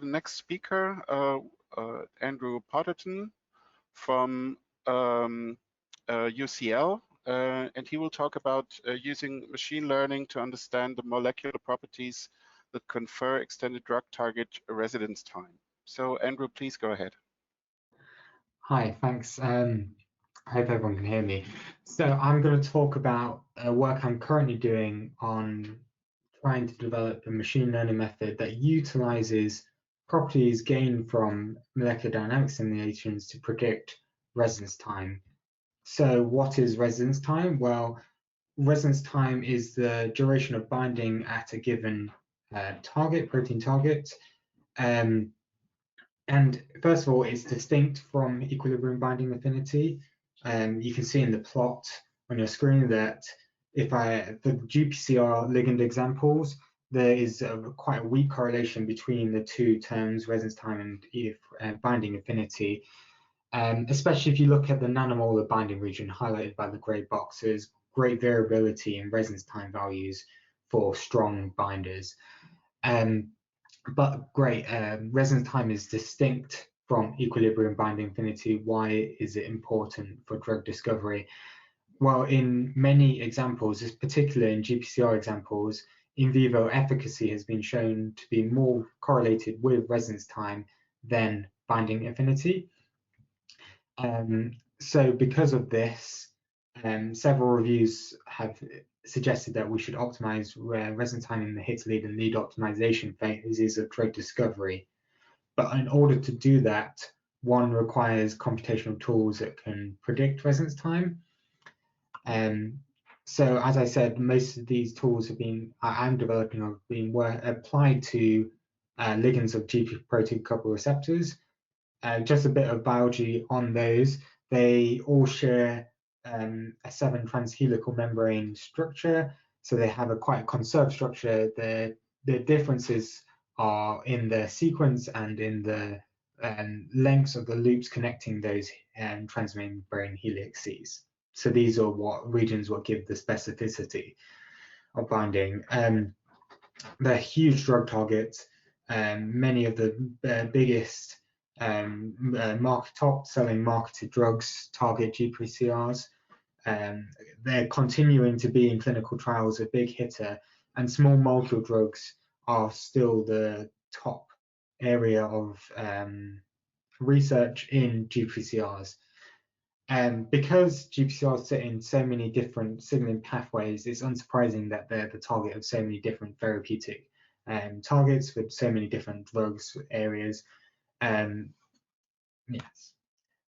the next speaker, Andrew Potterton from UCL, and he will talk about using machine learning to understand the molecular properties that confer extended drug target residence time. So Andrew, please go ahead. Hi, thanks. I hope everyone can hear me. So I'm going to talk about work I'm currently doing on trying to develop a machine learning method that utilizes properties gained from molecular dynamics simulations to predict residence time. So what is residence time? Well, residence time is the duration of binding at a given protein target. And first of all, it's distinct from equilibrium binding affinity. You can see in the plot on your screen that the GPCR ligand examples, there is quite a weak correlation between the two terms, residence time and binding affinity. Especially if you look at the nanomolar binding region highlighted by the grey boxes, great variability in residence time values for strong binders. But great, residence time is distinct from equilibrium binding affinity. Why is it important for drug discovery? Well, in many examples, particularly in GPCR examples, in vivo efficacy has been shown to be more correlated with residence time than binding affinity. So because of this, several reviews have suggested that we should optimize residence time in the hit lead and lead optimization phases of drug discovery. But in order to do that, one requires computational tools that can predict residence time. So as I said, most of these tools I'm developing have been applied to ligands of GP protein coupled receptors. Just a bit of biology on those. They all share a 7 transhelical membrane structure, so they have a quite conserved structure. The differences are in the sequence and in the lengths of the loops connecting those transmembrane helices. So these are regions what give the specificity of binding. They're huge drug targets. Many of the biggest top-selling marketed drugs target GPCRs. They're continuing to be in clinical trials a big hitter, and small molecule drugs are still the top area of research in GPCRs. Because GPCRs sit in so many different signaling pathways, it's unsurprising that they're the target of so many different therapeutic targets with so many different drugs areas. Yes.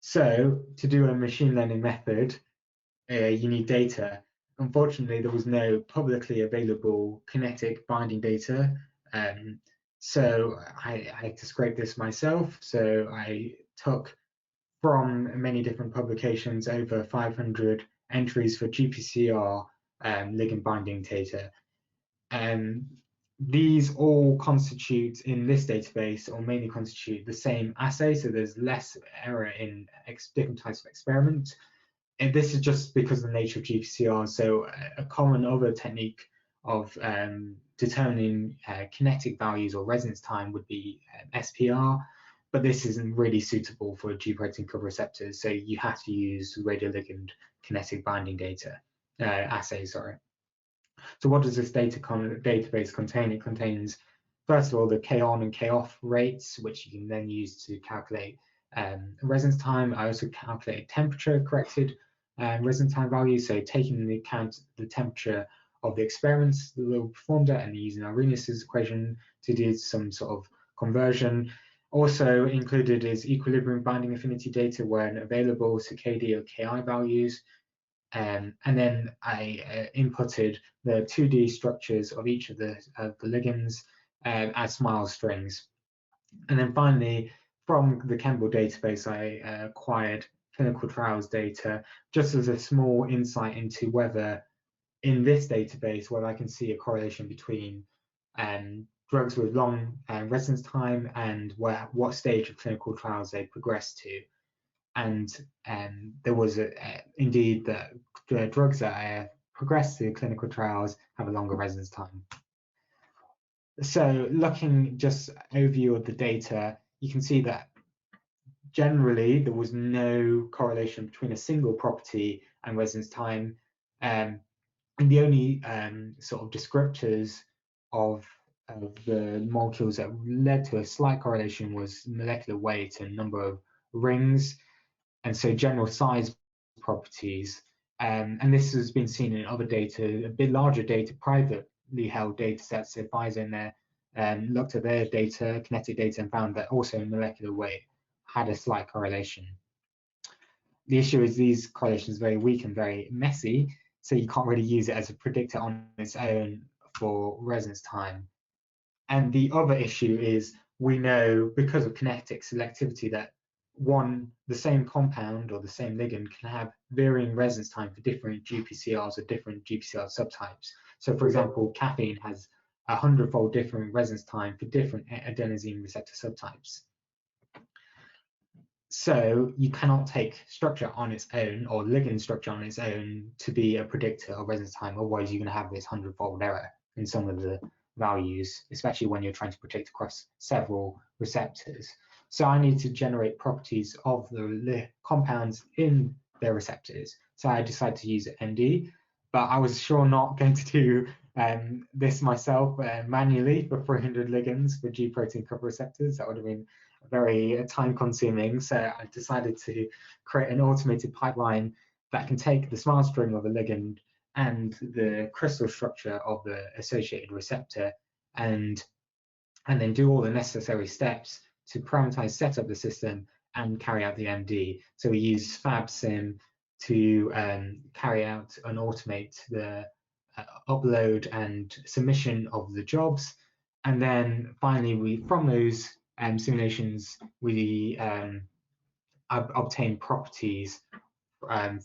So to do a machine learning method, you need data. Unfortunately, there was no publicly available kinetic binding data. So I had to scrape this myself. So I took from many different publications over 500 entries for GPCR ligand binding data. These all constitute in this database, or mainly constitute the same assay, so there's less error in different types of experiments. And this is just because of the nature of GPCR. So a common other technique of determining kinetic values or residence time would be SPR, but this isn't really suitable for G protein coupled receptors. So you have to use radioligand kinetic binding data assay. Sorry. So what does this database contain? It contains, first of all, the K-on and K-off rates, which you can then use to calculate residence time. I also calculate temperature-corrected residence time value, so taking into account the temperature of the experiments that were performed at and using Arrhenius's equation to do some sort of conversion. Also included is equilibrium binding affinity data when available, so KD or KI values. And then I inputted the 2D structures of each of the ligands as smile strings. And then finally, from the Campbell database, I acquired clinical trials data just as a small insight into whether in this database, whether I can see a correlation between drugs with long residence time and what stage of clinical trials they progress to. And there was indeed the drugs that progress to clinical trials have a longer residence time. So looking just overview of the data, you can see that generally there was no correlation between a single property and residence time. And the only sort of descriptors of, the molecules that led to a slight correlation was molecular weight and number of rings, and so general size properties. And this has been seen in other data, a bit larger data, privately held data sets. So Pfizer in there looked at their data, kinetic data, and found that also molecular weight had a slight correlation. The issue is these correlations are very weak and very messy, so you can't really use it as a predictor on its own for residence time. And the other issue is we know because of kinetic selectivity that the same compound or the same ligand can have varying residence time for different GPCRs or different GPCR subtypes. So for example, caffeine has 100-fold different residence time for different adenosine receptor subtypes. So you cannot take structure on its own or ligand structure on its own to be a predictor of residence time. Otherwise, you're going to have this 100-fold error in some of the values, especially when you're trying to predict across several receptors. So I need to generate properties of the compounds in their receptors. So I decided to use MD, but I was sure not going to do this myself manually for 300 ligands for G protein coupled receptors. That would have been very time consuming. So I decided to create an automated pipeline that can take the smart string of a ligand and the crystal structure of the associated receptor and then do all the necessary steps to parameterize, set up the system and carry out the MD. So we use FabSim to carry out and automate the upload and submission of the jobs. And then finally, from those simulations, we obtain properties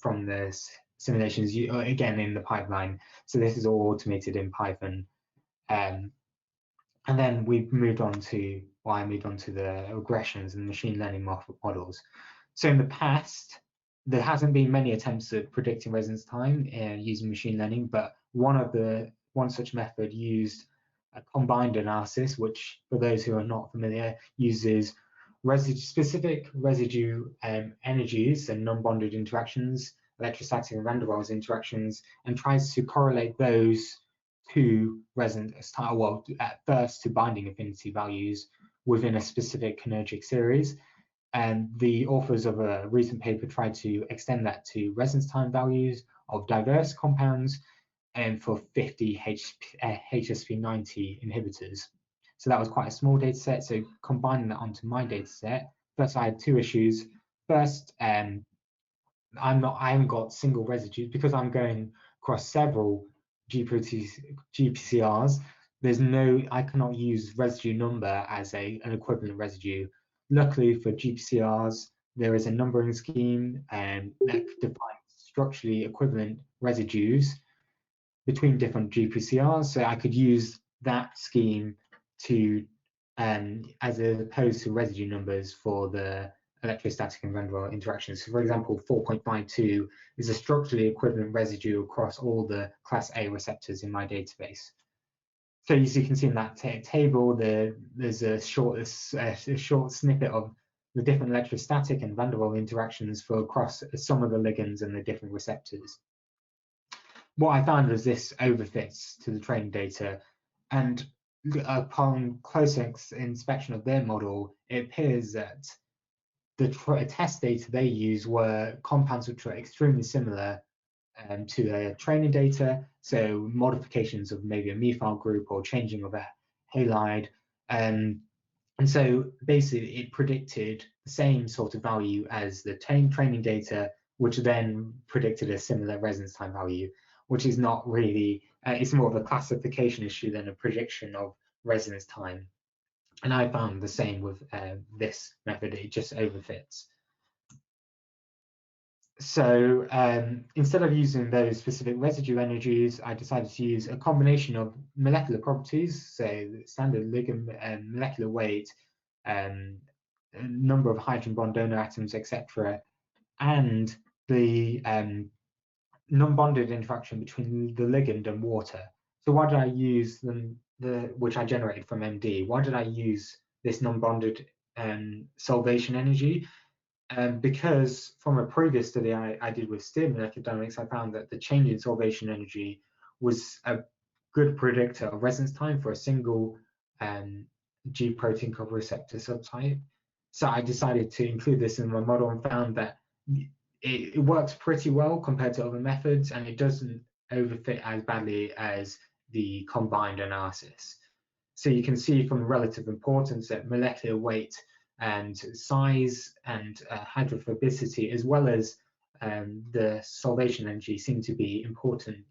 from the simulations, again in the pipeline. So this is all automated in Python. And then we moved on to, I moved on to the regressions and machine learning models. So in the past, there hasn't been many attempts at predicting residence time using machine learning, but one such method used a combined analysis, which for those who are not familiar, uses specific residue energies and non-bonded interactions, electrostatic and van der Waals interactions, and tries to correlate those to residence time, well, at first to binding affinity values within a specific kinergic series. And the authors of a recent paper tried to extend that to residence time values of diverse compounds and for 50 HSP90 inhibitors. So that was quite a small data set. So combining that onto my data set, first I had two issues. First, I haven't got single residues because I'm going across several GPCRs. I cannot use residue number as an equivalent residue. Luckily for GPCRs, there is a numbering scheme that defines structurally equivalent residues between different GPCRs. So I could use that scheme to, as opposed to residue numbers for the electrostatic and van der Waals interactions. So for example, 4.52 is a structurally equivalent residue across all the class A receptors in my database. So as you can see in that table, there's a short snippet of the different electrostatic and van der Waals interactions for across some of the ligands and the different receptors. What I found was this overfits to the training data, and upon closer inspection of their model, it appears that the test data they use were compounds which were extremely similar to their training data, so modifications of maybe a methyl group or changing of a halide. And so basically it predicted the same sort of value as the training data, which then predicted a similar residence time value, which is not really, it's more of a classification issue than a prediction of residence time. And I found the same with this method, it just overfits. So instead of using those specific residue energies, I decided to use a combination of molecular properties, so standard ligand molecular weight, number of hydrogen bond donor atoms, etc., and the non-bonded interaction between the ligand and water. So why did I use them which I generated from MD, why did I use this non-bonded solvation energy? Because from a previous study I did with steer molecular dynamics, I found that the change in solvation energy was a good predictor of residence time for a single G protein coupled receptor subtype. So I decided to include this in my model and found that it works pretty well compared to other methods, and it doesn't overfit as badly as the combined analysis. So you can see from relative importance that molecular weight and size and hydrophobicity, as well as the solvation energy, seem to be important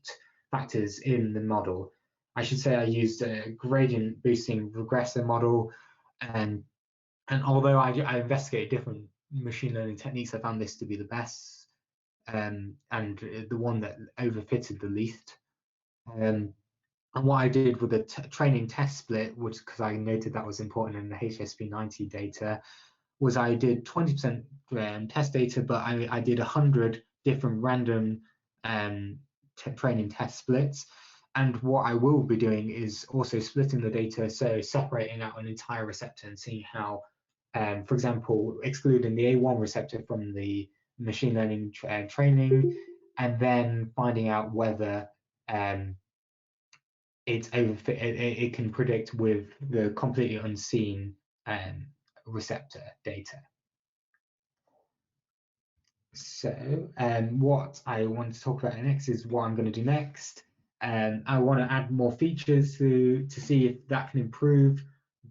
factors in the model. I should say I used a gradient boosting regressor model, and although I investigated different machine learning techniques, I found this to be the best and the one that overfitted the least. And what I did with the training test split, which because I noted that was important in the HSP90 data, was I did 20% test data, but I did 100 different random training test splits. And what I will be doing is also splitting the data, so separating out an entire receptor and seeing how, for example, excluding the A1 receptor from the machine learning training, and then finding out whether it can predict with the completely unseen receptor data. So what I want to talk about next is what I'm going to do next. I want to add more features to see if that can improve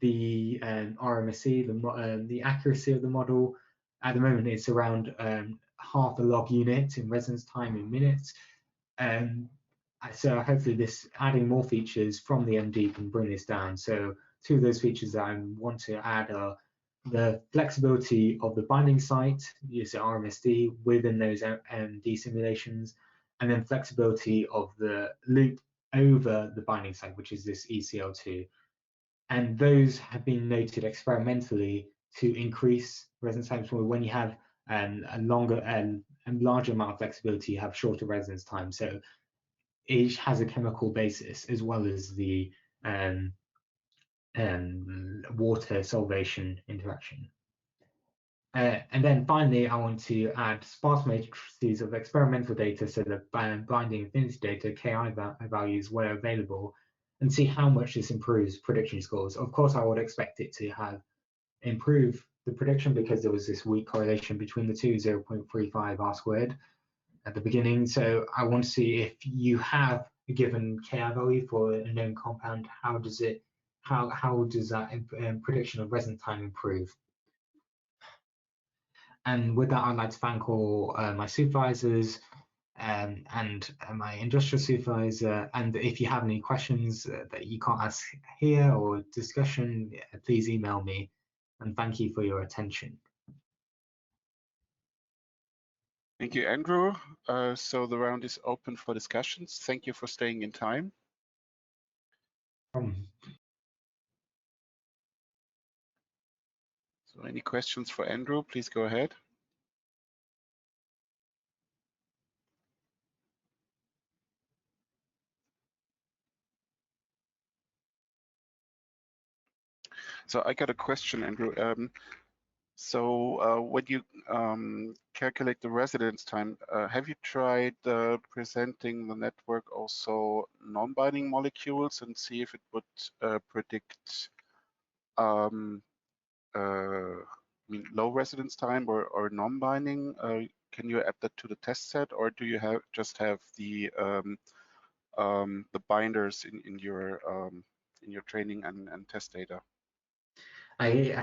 the RMSE, the accuracy of the model. At the moment, it's around half a log unit in residence time in minutes. So hopefully this adding more features from the MD can bring this down. So two of those features that I want to add are the flexibility of the binding site, use the RMSD within those MD simulations, and then flexibility of the loop over the binding site, which is this ECL2. And those have been noted experimentally to increase residence times. When you have a larger amount of flexibility, you have shorter residence time. So it has a chemical basis as well as the water solvation interaction. And then finally, I want to add sparse matrices of experimental data so that binding affinity data, Ki values, where available, and see how much this improves prediction scores. Of course, I would expect it to have improved the prediction because there was this weak correlation between the two, 0.35 R squared at the beginning. So I want to see if you have a given Ki value for a known compound, how does that prediction of residence time improve? And with that, I'd like to thank all my supervisors and my industrial supervisor. And if you have any questions that you can't ask here or discussion, please email me. And thank you for your attention. Thank you, Andrew. So the round is open for discussions. Thank you for staying in time. So any questions for Andrew, please go ahead. So I got a question, Andrew. So when you calculate the residence time, have you tried presenting the network also non-binding molecules and see if it would predict low residence time or non-binding? Can you add that to the test set, or do you just have the binders in your training and test data?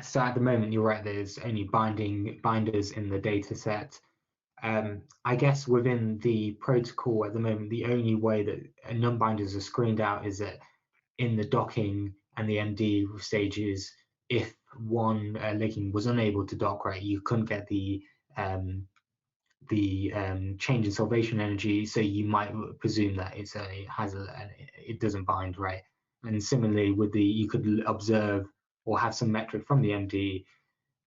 So at the moment, you're right, there's only binders in the data set. I guess within the protocol at the moment, the only way that non-binders are screened out is that in the docking and the MD stages, if one ligand was unable to dock right, you couldn't get the change in solvation energy, so you might presume that it doesn't bind right. And similarly, with you could observe or have some metric from the MD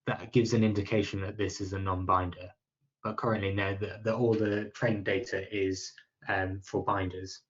that gives an indication that this is a non-binder. But currently, no, all the training data is for binders.